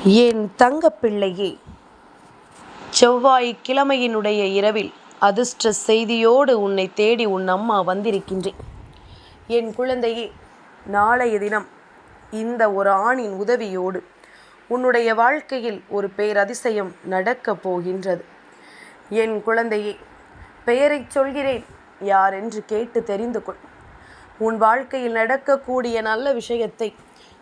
என் தங்கப்பிள்ளையே, செவ்வாய்க்கிழமையினுடைய இரவில் அதிர்ஷ்ட செய்தியோடு உன்னை தேடி உன் அம்மா வந்திருக்கின்றேன். என் குழந்தையே, நாளைய தினம் இந்த ஒரு ஆணின் உதவியோடு உன்னுடைய வாழ்க்கையில் ஒரு பேரதிசயம் நடக்கப் போகின்றது. என் குழந்தையே, பெயரை சொல்கிறேன், யாரென்று கேட்டு தெரிந்து கொள். உன் வாழ்க்கையில் நடக்கக்கூடிய நல்ல விஷயத்தை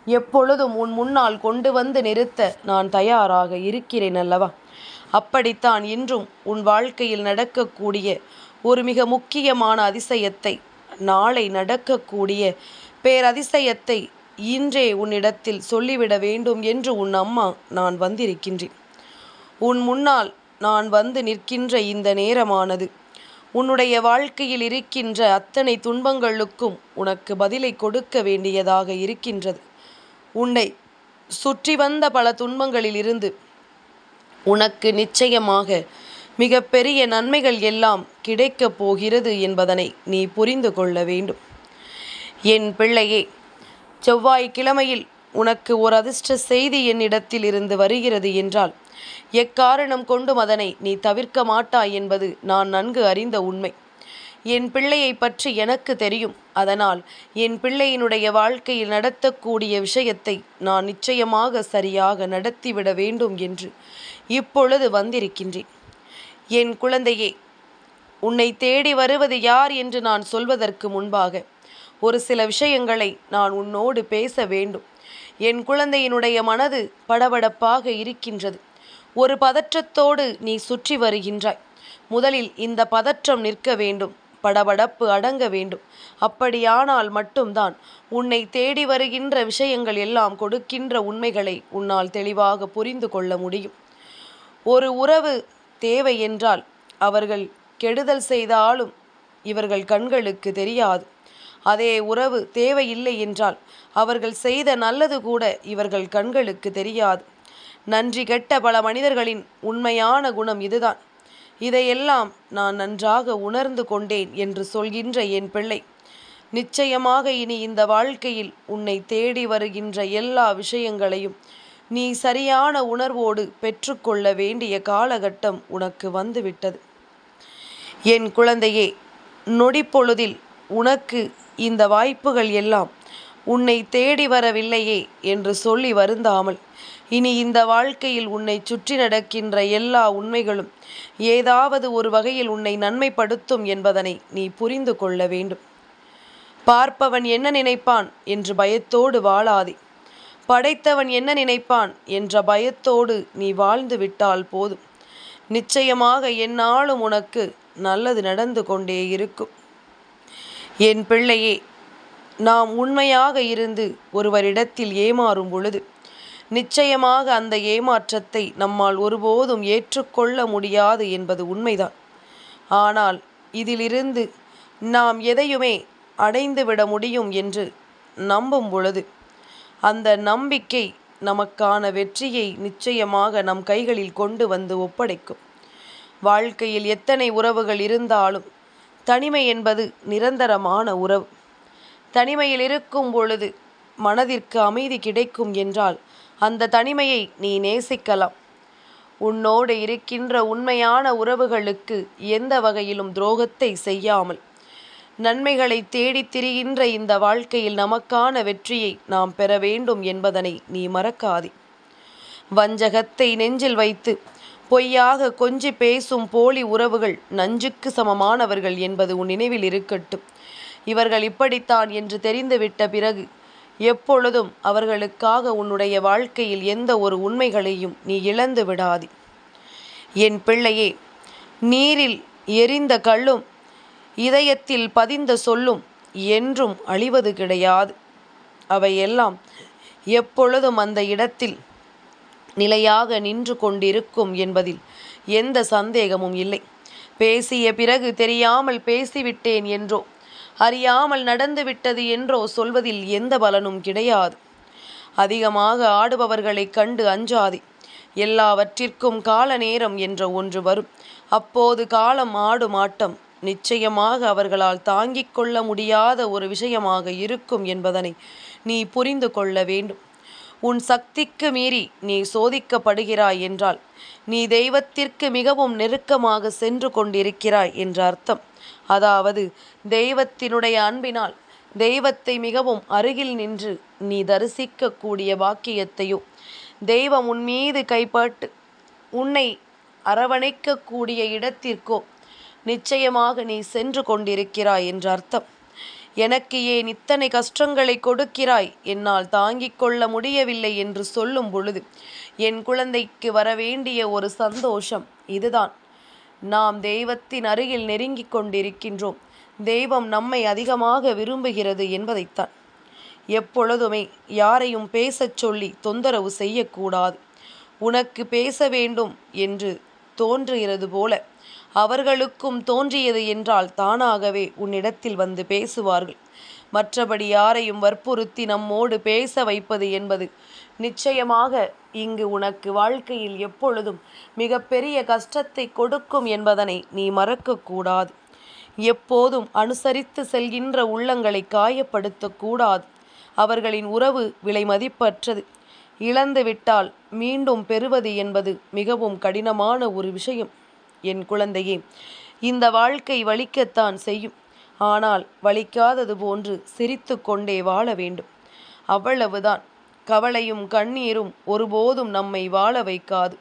எப்பொழுதும் உன் முன்னால் கொண்டு வந்து நிறுத்த நான் தயாராக இருக்கிறேன் அல்லவா? அப்படித்தான் இன்றும் உன் வாழ்க்கையில் நடக்கக்கூடிய ஒரு மிக முக்கியமான அதிசயத்தை, நாளை நடக்கக்கூடிய பேரதிசயத்தை இன்றே உன்னிடத்தில் சொல்லிவிட வேண்டும் என்று உன் அம்மா நான் வந்திருக்கின்றேன். உன் முன்னால் நான் வந்து நிற்கின்ற இந்த நேரமானது உன்னுடைய வாழ்க்கையில் இருக்கின்ற அத்தனை துன்பங்களுக்கும் உனக்கு பதிலை கொடுக்க வேண்டியதாக இருக்கின்றது. உன்னை சுற்றி வந்த பல துன்பங்களிலிருந்து உனக்கு நிச்சயமாக மிக பெரிய நன்மைகள் எல்லாம் கிடைக்கப் போகிறது என்பதனை நீ புரிந்து கொள்ள வேண்டும். என் பிள்ளையே, செவ்வாய்க்கிழமையில் உனக்கு ஒரு அதிர்ஷ்ட செய்தி என்னிடத்தில் இருந்து வருகிறது என்றால் எக்காரணம் கொண்டும் அதனை நீ தவிர்க்க மாட்டாய் என்பது நான் நன்கு அறிந்த உண்மை. என் பிள்ளையை பற்றி எனக்கு தெரியும். அதனால் என் பிள்ளையினுடைய வாழ்க்கையில் நடத்தக்கூடிய விஷயத்தை நான் நிச்சயமாக சரியாக நடத்திவிட வேண்டும் என்று இப்பொழுது வந்திருக்கின்றேன். என் குழந்தையே, உன்னை தேடி வருவது யார் என்று நான் சொல்வதற்கு முன்பாக ஒரு சில விஷயங்களை நான் உன்னோடு பேச வேண்டும். என் குழந்தையினுடைய மனது படபடப்பாக இருக்கின்றது. ஒரு பதற்றத்தோடு நீ சுற்றி வருகின்றாய். முதலில் இந்த பதற்றம் நிற்க வேண்டும், படபடப்பு அடங்க வேண்டும். அப்படியானால் மட்டும்தான் உன்னை தேடி வருகின்ற விஷயங்கள் எல்லாம் கொடுக்கின்ற உண்மைகளை உன்னால் தெளிவாக புரிந்து கொள்ள முடியும். ஒரு உறவு தேவை என்றால் அவர்கள் கெடுதல் செய்தாலும் இவர்கள் கண்களுக்கு தெரியாது. அதே உறவு தேவையில்லை என்றால் அவர்கள் செய்த நல்லது கூட இவர்கள் கண்களுக்கு தெரியாது. நன்றி கெட்ட பல மனிதர்களின் உண்மையான குணம் இதுதான். இதையெல்லாம் நான் நன்றாக உணர்ந்து கொண்டேன் என்று சொல்கின்ற என் பிள்ளை, நிச்சயமாக இனி இந்த வாழ்க்கையில் உன்னை தேடி வருகின்ற எல்லா விஷயங்களையும் நீ சரியான உணர்வோடு பெற்றுக்கொள்ள வேண்டிய காலகட்டம் உனக்கு வந்துவிட்டது. என் குழந்தையே, நொடிப்பொழுதில் உனக்கு இந்த வாய்ப்புகள் எல்லாம் உன்னை தேடி வரவில்லையே என்று சொல்லி வருந்தாமல், இனி இந்த வாழ்க்கையில் உன்னை சுற்றி நடக்கின்ற எல்லா உண்மைகளும் ஏதாவது ஒரு வகையில் உன்னை நன்மைப்படுத்தும் என்பதனை நீ புரிந்து கொள்ள வேண்டும். பார்ப்பவன் என்ன நினைப்பான் என்று பயத்தோடு வாழாதே. படைத்தவன் என்ன நினைப்பான் என்ற பயத்தோடு நீ வாழ்ந்து விட்டால் போதும். நிச்சயமாக எந்நாளும் உனக்கு நல்லது நடந்து கொண்டே இருக்கும். என் பிள்ளையே, நாம் உண்மையாக இருந்து ஒருவரிடத்தில் ஏமாறும் பொழுது நிச்சயமாக அந்த ஏமாற்றத்தை நம்மால் ஒருபோதும் ஏற்றுக்கொள்ள முடியாது என்பது உண்மைதான். ஆனால் இதிலிருந்து நாம் எதையுமே அடைந்துவிட முடியும் என்று நம்பும் பொழுது அந்த நம்பிக்கை நமக்கான வெற்றியை நிச்சயமாக நம் கைகளில் கொண்டு வந்து ஒப்படைக்கும். வாழ்க்கையில் எத்தனை உறவுகள் இருந்தாலும் தனிமை என்பது நிரந்தரமான உறவு. தனிமையில் இருக்கும் பொழுது மனதிற்கு அமைதி கிடைக்கும் என்றால் அந்த தனிமையை நீ நேசிக்கலாம். உன்னோடு இருக்கின்ற உண்மையான உறவுகளுக்கு எந்த வகையிலும் துரோகத்தை செய்யாமல் நன்மைகளை தேடித் திரிகின்ற இந்த வாழ்க்கையில் நமக்கான வெற்றியை நாம் பெற வேண்டும் என்பதனை நீ மறக்காதே. வஞ்சகத்தை நெஞ்சில் வைத்து பொய்யாக கொஞ்சி பேசும் போலி உறவுகள் நஞ்சுக்கு சமமானவர்கள் என்பது உன் நினைவில் இருக்கட்டும். இவர்கள் இப்படித்தான் என்று தெரிந்துவிட்ட பிறகு எப்பொழுதும் அவர்களுக்காக உன்னுடைய வாழ்க்கையில் எந்த ஒரு உண்மைகளையும் நீ இழந்து விடாதே. என் பிள்ளையே, நீரில் எரிந்த கல்லும் இதயத்தில் பதிந்த சொல்லும் என்றும் அழிவது கிடையாது. அவையெல்லாம் எப்பொழுதும் அந்த இடத்தில் நிலையாக நின்று கொண்டிருக்கும் என்பதில் எந்த சந்தேகமும் இல்லை. பேசிய பிறகு தெரியாமல் பேசிவிட்டேன் என்றோ அறியாமல் நடந்துவிட்டது என்றோ சொல்வதில் எந்த பலனும் கிடையாது. அதிகமாக ஆடுபவர்களை கண்டு அஞ்சாதே. எல்லாவற்றிற்கும் கால நேரம் என்ற ஒன்று வரும். அப்போது காலம் ஆடும் ஆட்டம் நிச்சயமாக அவர்களால் தாங்கிக் கொள்ள முடியாத ஒரு விஷயமாக இருக்கும் என்பதனை நீ புரிந்து கொள்ள வேண்டும். உன் சக்திக்கு மீறி நீ சோதிக்கப்படுகிறாய் என்றால் நீ தெய்வத்திற்கு மிகவும் நெருக்கமாக சென்று கொண்டிருக்கிறாய் என்ற அர்த்தம். அதாவது தெய்வத்தினுடைய அன்பினால் தெய்வத்தை மிகவும் அருகில் நின்று நீ தரிசிக்கக்கூடிய பாக்கியத்தையோ, தெய்வம் உன் மீது கைப்பட்டு உன்னை அரவணைக்கக்கூடிய இடத்திற்கோ நிச்சயமாக நீ சென்று கொண்டிருக்கிறாய் என்ற அர்த்தம். எனக்கு ஏன் இத்தனை கஷ்டங்களை கொடுக்கிறாய், என்னால் தாங்கிக் கொள்ள முடியவில்லை என்று சொல்லும் பொழுது என் குழந்தைக்கு வரவேண்டிய ஒரு சந்தோஷம் இதுதான். நாம் தெய்வத்தின் அருகில் நெருங்கிக் கொண்டிருக்கின்றோம், தெய்வம் நம்மை அதிகமாக விரும்புகிறது என்பதைத்தான். எப்பொழுதுமே யாரையும் பேசச் சொல்லி தொந்தரவு செய்யக்கூடாது. உனக்கு பேச வேண்டும் என்று தோன்றுகிறது போல அவர்களுக்கும் தோன்றியது என்றால் தானாகவே உன்னிடத்தில் வந்து பேசுவார்கள். மற்றபடி யாரையும் வற்புறுத்தி நம்மோடு பேச வைப்பது என்பது நிச்சயமாக இங்கு உனக்கு வாழ்க்கையில் எப்பொழுதும் மிகப்பெரிய கஷ்டத்தை கொடுக்கும் என்பதனை நீ மறக்கக்கூடாது. எப்போதும் அனுசரித்து செல்கின்ற உள்ளங்களை காயப்படுத்தக்கூடாது. அவர்களின் உறவு விலை மதிப்பற்றது. இழந்துவிட்டால் மீண்டும் பெறுவது என்பது மிகவும் கடினமான ஒரு விஷயம். என் குழந்தையே, இந்த வாழ்க்கை வலிக்கத்தான் செய்யும். ஆனால் வலிக்காதது போன்று சிரித்து கொண்டே வாழ வேண்டும். அவ்வளவுதான். கவலையும் கண்ணீரும் ஒருபோதும் நம்மை வாழ வைக்காது.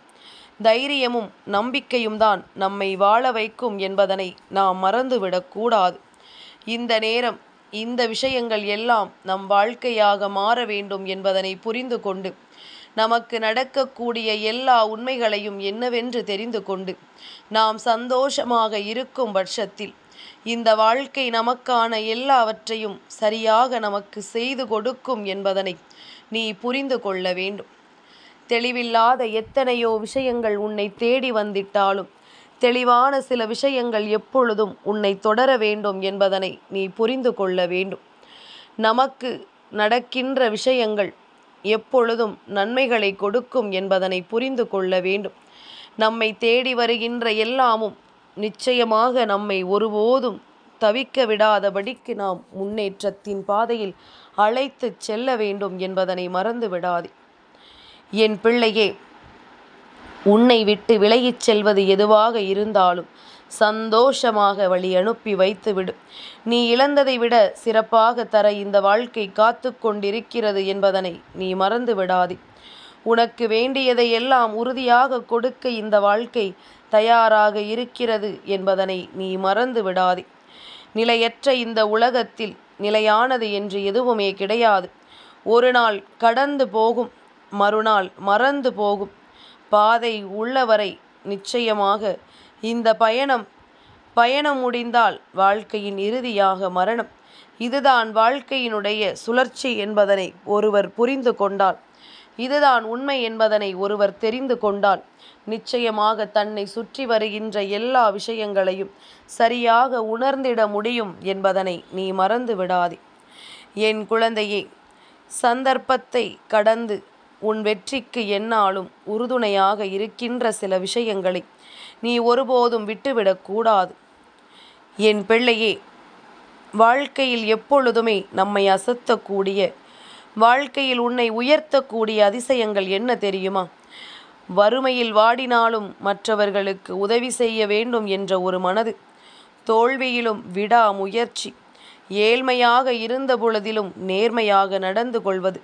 தைரியமும் நம்பிக்கையும் தான் நம்மை வாழ வைக்கும் என்பதனை நாம் மறந்துவிடக்கூடாது. இந்த நேரம் இந்த விஷயங்கள் எல்லாம் நம் வாழ்க்கையாக மாற வேண்டும் என்பதனை புரிந்து கொண்டு, நமக்கு நடக்கக்கூடிய எல்லா உண்மைகளையும் என்னவென்று தெரிந்து கொண்டு நாம் சந்தோஷமாக இருக்கும் பட்சத்தில் இந்த வாழ்க்கை நமக்கான எல்லாவற்றையும் சரியாக நமக்கு செய்து கொடுக்கும் என்பதனை நீ புரிந்து கொள்ள வேண்டும். தெளிவில்லாத எத்தனையோ விஷயங்கள் உன்னை தேடி வந்திட்டாலும் தெளிவான சில விஷயங்கள் எப்பொழுதும் உன்னை தொடர வேண்டும் என்பதனை நீ புரிந்து கொள்ள வேண்டும். நமக்கு நடக்கின்ற விஷயங்கள் எப்பொழுதும் நன்மைகளை கொடுக்கும் என்பதனை புரிந்து கொள்ள வேண்டும். நம்மை தேடி வருகின்ற எல்லாமும் நிச்சயமாக நம்மை ஒருபோதும் தவிக்க விடாதபடிக்கு நாம் முன்னேற்றத்தின் பாதையில் அழைத்து செல்ல வேண்டும் என்பதனை மறந்து விடாதே. என் பிள்ளையே, உன்னை விட்டு விலகிச் செல்வது எதுவாக இருந்தாலும் சந்தோஷமாக வழி அனுப்பி வைத்துவிடு. நீ இழந்ததை விட சிறப்பாக தர இந்த வாழ்க்கை காத்து கொண்டிருக்கிறது என்பதனை நீ மறந்து விடாதே. உனக்கு வேண்டியதை எல்லாம் உறுதியாக கொடுக்க இந்த வாழ்க்கை தயாராக இருக்கிறது என்பதனை நீ மறந்து விடாதே. நிலையற்ற இந்த உலகத்தில் நிலையானது என்று எதுவுமே கிடையாது. ஒரு நாள் கடந்து போகும், மறுநாள் மறந்து போகும். பாதை உள்ளவரை நிச்சயமாக இந்த பயணம் முடிந்தால் வாழ்க்கையின் இறுதியாக மரணம். இதுதான் வாழ்க்கையினுடைய சுழற்சி என்பதனை ஒருவர் புரிந்து கொண்டால், இதுதான் உண்மை என்பதனை ஒருவர் தெரிந்து கொண்டால் நிச்சயமாக தன்னை சுற்றி வருகின்ற எல்லா விஷயங்களையும் சரியாக உணர்ந்திட முடியும் என்பதனை நீ மறந்து விடாதே. என் குழந்தையே, சந்தர்ப்பத்தை கடந்து உன் வெற்றிக்கு எந்நாளும் உறுதுணையாக இருக்கின்ற சில விஷயங்களை நீ ஒருபோதும் விட்டுவிடக்கூடாது. என் பிள்ளையே, வாழ்க்கையில் எப்பொழுதுமே நம்மை அசத்தக்கூடிய, வாழ்க்கையில் உன்னை உயர்த்தக்கூடிய அதிசயங்கள் என்ன தெரியுமா? வறுமையில் வாடினாலும் மற்றவர்களுக்கு உதவி செய்ய வேண்டும் என்ற ஒரு மனது, தோல்வியிலும் விடா முயற்சி, ஏழ்மையாக இருந்த பொழுதிலும் நேர்மையாக நடந்து கொள்வது,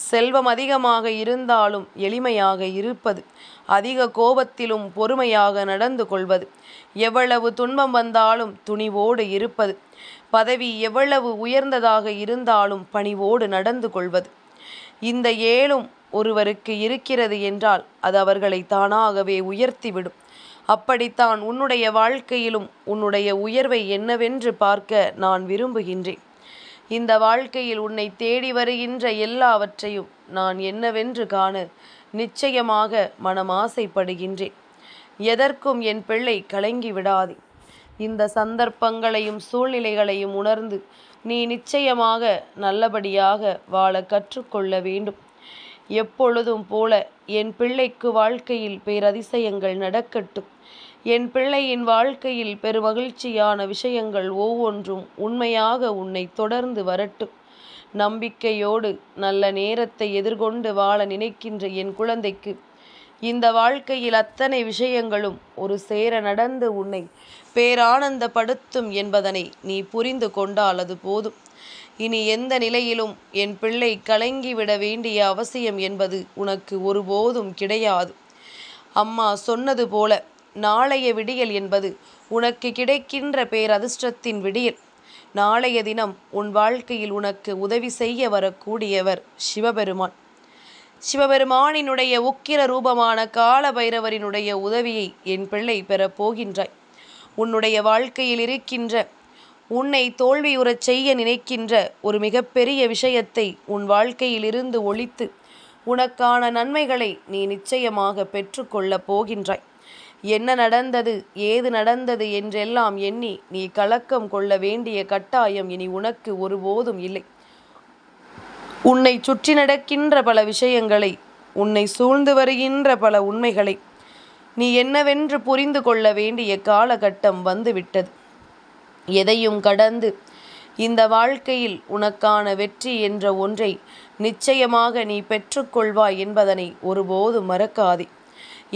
செல்வம் அதிகமாக இருந்தாலும் எளிமையாக இருப்பது, அதிக கோபத்திலும் பொறுமையாக நடந்து கொள்வது, எவ்வளவு துன்பம் வந்தாலும் துணிவோடு இருப்பது, பதவி எவ்வளவு உயர்ந்ததாக இருந்தாலும் பணிவோடு நடந்து கொள்வது. இந்த ஏழும் ஒருவருக்கு இருக்கிறது என்றால் அது அவர்களை தானாகவே உயர்த்திவிடும். அப்படித்தான் உன்னுடைய வாழ்க்கையிலும் உன்னுடைய உயர்வை என்னவென்று பார்க்க நான் விரும்புகின்றேன். இந்த வாழ்க்கையில் உன்னை தேடி வருகின்ற எல்லாவற்றையும் நான் என்னவென்று காண நிச்சயமாக மனம் ஆசைப்படுகின்றேன். எதற்கும் என் பிள்ளை கலங்கி விடாதே. இந்த சந்தர்ப்பங்களையும் சூழ்நிலைகளையும் உணர்ந்து நீ நிச்சயமாக நல்லபடியாக வாழ கற்றுக்கொள்ள வேண்டும். எப்பொழுதும் போல என் பிள்ளைக்கு வாழ்க்கையில் பேரதிசயங்கள் நடக்கட்டும். என் பிள்ளையின் வாழ்க்கையில் பெருமகிழ்ச்சியான விஷயங்கள் ஒவ்வொன்றும் உண்மையாக உன்னை தொடர்ந்து வரட்டும். நம்பிக்கையோடு நல்ல நேரத்தை எதிர்கொண்டு வாழ நினைக்கின்ற என் குழந்தைக்கு இந்த வாழ்க்கையில் அத்தனை விஷயங்களும் ஒரு சேர நடந்து உன்னை பேரானந்தப்படுத்தும் என்பதனை நீ புரிந்து கொண்டால் அது போதும். இனி எந்த நிலையிலும் என் பிள்ளை கலங்கிவிட வேண்டிய அவசியம் என்பது உனக்கு ஒருபோதும் கிடையாது. அம்மா சொன்னது போல நாளைய விடியல் என்பது உனக்கு கிடைக்கின்ற பேரதிர்ஷ்டத்தின் விடியல். நாளைய தினம் உன் வாழ்க்கையில் உனக்கு உதவி செய்ய வரக்கூடியவர் சிவபெருமான். சிவபெருமானினுடைய உக்கிர ரூபமான கால பைரவரினுடைய உதவியை என் பிள்ளை பெறப் போகின்றாய். உன்னுடைய வாழ்க்கையில் இருக்கின்ற உன்னை தோல்வியுறச் செய்ய நினைக்கின்ற ஒரு மிகப்பெரிய விஷயத்தை உன் வாழ்க்கையில் இருந்து ஒழித்து உனக்கான நன்மைகளை நீ நிச்சயமாக பெற்றுக்கொள்ளப் போகின்றாய். என்ன நடந்தது, ஏது நடந்தது என்றெல்லாம் எண்ணி நீ கலக்கம் கொள்ள வேண்டிய கட்டாயம் இனி உனக்கு ஒருபோதும் இல்லை. உன்னை சுற்றி நடக்கின்ற பல விஷயங்களை, உன்னை சூழ்ந்து வருகின்ற பல உண்மைகளை நீ என்னவென்று புரிந்து கொள்ள வேண்டிய காலகட்டம் வந்துவிட்டது. எதையும் கடந்து இந்த வாழ்க்கையில் உனக்கான வெற்றி என்ற ஒன்றை நிச்சயமாக நீ பெற்றுக்கொள்வாய் என்பதனை ஒருபோதும் மறக்காதே.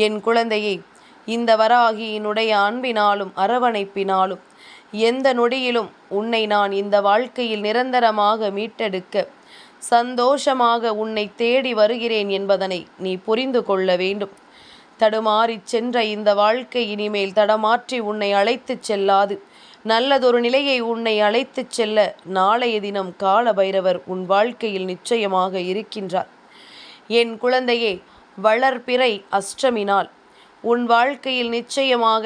என் குழந்தையை, இந்த வராகியினுடைய அன்பினாலும் அரவணைப்பினாலும் எந்த நொடியிலும் உன்னை நான் இந்த வாழ்க்கையில் நிரந்தரமாக மீட்டெடுக்க சந்தோஷமாக உன்னை தேடி வருகிறேன் என்பதனை நீ புரிந்து கொள்ள வேண்டும். தடுமாறிச் சென்ற இந்த வாழ்க்கை இனிமேல் தடமாற்றி உன்னை அழைத்துச் செல்லாது. நல்லதொரு நிலையை உன்னை அழைத்துச் செல்ல நாளைய தினம் கால பைரவர் உன் வாழ்க்கையில் நிச்சயமாக இருக்கின்றார். என் குழந்தையே, வளர்பிறை அஷ்டமி நாள் உன் வாழ்க்கையில் நிச்சயமாக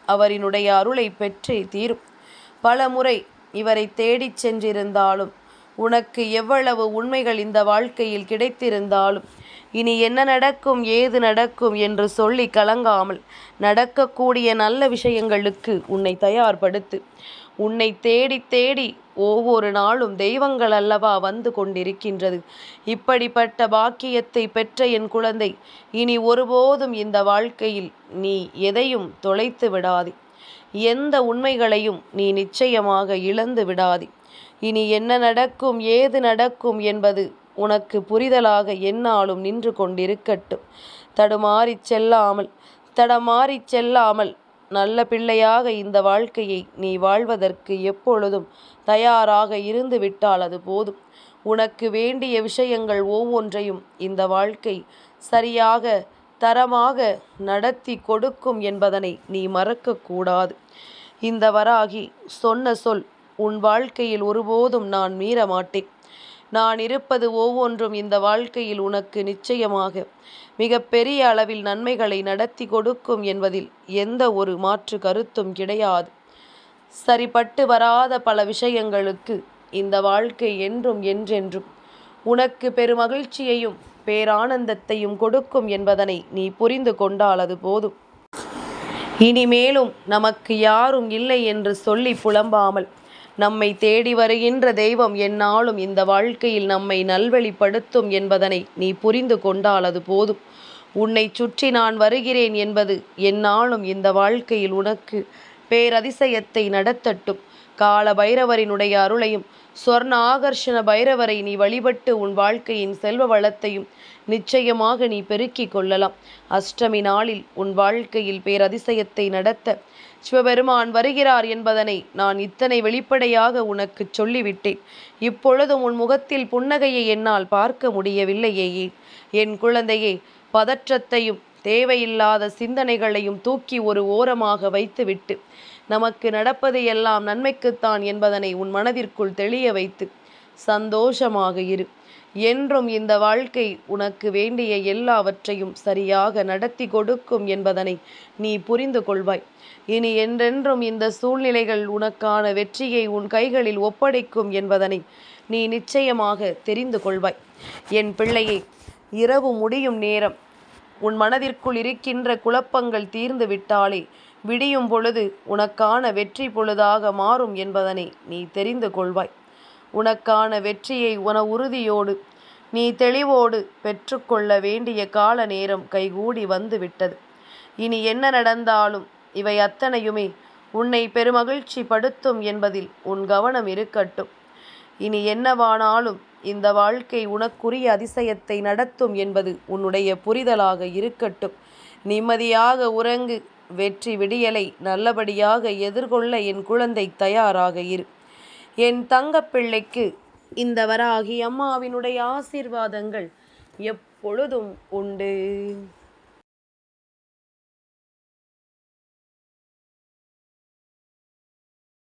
அவரினுடைய அருளை பெற்றே தீரும். பல முறை இவரை தேடிச் சென்றிருந்தாலும், உனக்கு எவ்வளவு உண்மைகள் இந்த வாழ்க்கையில் கிடைத்திருந்தாலும், இனி என்ன நடக்கும், ஏது நடக்கும் என்று சொல்லி கலங்காமல் நடக்கக்கூடிய நல்ல விஷயங்களுக்கு உன்னை தயார்படுத்து. உன்னை தேடி தேடி ஒவ்வொரு நாளும் தெய்வங்கள் அல்லவா வந்து கொண்டிருக்கின்றது. இப்படிப்பட்ட பாக்கியத்தை பெற்ற என் குழந்தை, இனி ஒருபோதும் இந்த வாழ்க்கையில் நீ எதையும் தொலைத்து விடாதே. எந்த உண்மைகளையும் நீ நிச்சயமாக இழந்து விடாதே. இனி என்ன நடக்கும், ஏது நடக்கும் என்பது உனக்கு புரிதலாக எந்நாளும் நின்று கொண்டிருக்கட்டும். தடமாறிச் செல்லாமல் நல்ல பிள்ளையாக இந்த வாழ்க்கையை நீ வாழ்வதற்கு எப்பொழுதும் தயாராக இருந்து விட்டால் அது போதும். உனக்கு வேண்டிய விஷயங்கள் ஒவ்வொன்றையும் இந்த வாழ்க்கை சரியாக தரமாக நடத்தி கொடுக்கும் என்பதனை நீ மறக்கக்கூடாது. இந்த வராகி சொன்ன சொல் உன் வாழ்க்கையில் ஒருபோதும் நான் மீற மாட்டேன். நான் இருப்பது ஒவ்வொன்றும் இந்த வாழ்க்கையில் உனக்கு நிச்சயமாக மிக பெரிய அளவில் நன்மைகளை நடத்தி கொடுக்கும் என்பதில் எந்த ஒரு மாற்று கருத்தும் கிடையாது. சரிப்பட்டு வராத பல விஷயங்களுக்கு இந்த வாழ்க்கை என்றும் என்றென்றும் உனக்கு பெருமகிழ்ச்சியையும் பேரானந்தத்தையும் கொடுக்கும் என்பதனை நீ புரிந்து கொண்டால் அது போதும். இனிமேலும் நமக்கு யாரும் இல்லை என்று சொல்லி புலம்பாமல் நம்மை தேடி வருகின்ற தெய்வம் எந்நாளும் இந்த வாழ்க்கையில் நம்மை நல்வழிப்படுத்தும் என்பதனை நீ புரிந்து கொண்டால் அது போதும். உன்னை சுற்றி நான் வருகிறேன் என்பது எந்நாளும் இந்த வாழ்க்கையில் உனக்கு பேரதிசயத்தை நடத்தட்டும். கால பைரவரினுடைய அருளையும் சொர்ண ஆகர்ஷண பைரவரை நீ வழிபட்டு உன் வாழ்க்கையின் செல்வ வளத்தையும் நிச்சயமாக நீ பெருக்கிக் கொள்ளலாம். அஷ்டமி நாளில் உன் வாழ்க்கையில் பேரதிசயத்தை நடத்த சிவபெருமான் வருகிறார் என்பதனை நான் இத்தனை வெளிப்படையாக உனக்கு சொல்லிவிட்டேன். இப்பொழுதும் உன் முகத்தில் புன்னகையை என்னால் பார்க்க முடியவில்லையே. என் குழந்தையே, பதற்றத்தையும் தேவையில்லாத சிந்தனைகளையும் தூக்கி ஒரு ஓரமாக வைத்துவிட்டு நமக்கு நடப்பது எல்லாம் நன்மைக்குத்தான் என்பதனை உன் மனதிற்குள் தெளிய வைத்து சந்தோஷமாக இரு. என்றும் இந்த வாழ்க்கை உனக்கு வேண்டிய எல்லாவற்றையும் சரியாக நடத்தி கொடுக்கும் என்பதனை நீ புரிந்து கொள்வாய். இனி என்றென்றும் இந்த சூழ்நிலைகள் உனக்கான வெற்றியை உன் கைகளில் ஒப்படைக்கும் என்பதனை நீ நிச்சயமாக தெரிந்து கொள்வாய். என் பிள்ளையை, இரவு முடியும் நேரம் உன் மனதிற்குள் இருக்கின்ற குழப்பங்கள் தீர்ந்து விட்டாலே விடியும் பொழுது உனக்கான வெற்றி பொழுதாக மாறும் என்பதனை நீ தெரிந்து கொள்வாய். உனக்கான வெற்றியை உறுதியோடு நீ தெளிவோடு பெற்றுக்கொள்ள வேண்டிய கால நேரம் கைகூடி வந்து விட்டது. இனி என்ன நடந்தாலும் இவை அத்தனையுமே உன்னை பெருமகிழ்ச்சி படுத்தும் என்பதில் உன் கவனம் இருக்கட்டும். இனி என்னவானாலும் இந்த வாழ்க்கை உனக்குரிய அதிசயத்தை நடத்தும் என்பது உன்னுடைய புரிதலாக இருக்கட்டும். நிம்மதியாக உறங்கு. வெற்றி விடியலை நல்லபடியாக எதிர்கொள்ள என் குழந்தை தயாராக இரு. என் தங்கப்பிள்ளைக்கு இந்த வராகி அம்மாவினுடைய ஆசீர்வாதங்கள் எப்பொழுதும் உண்டு.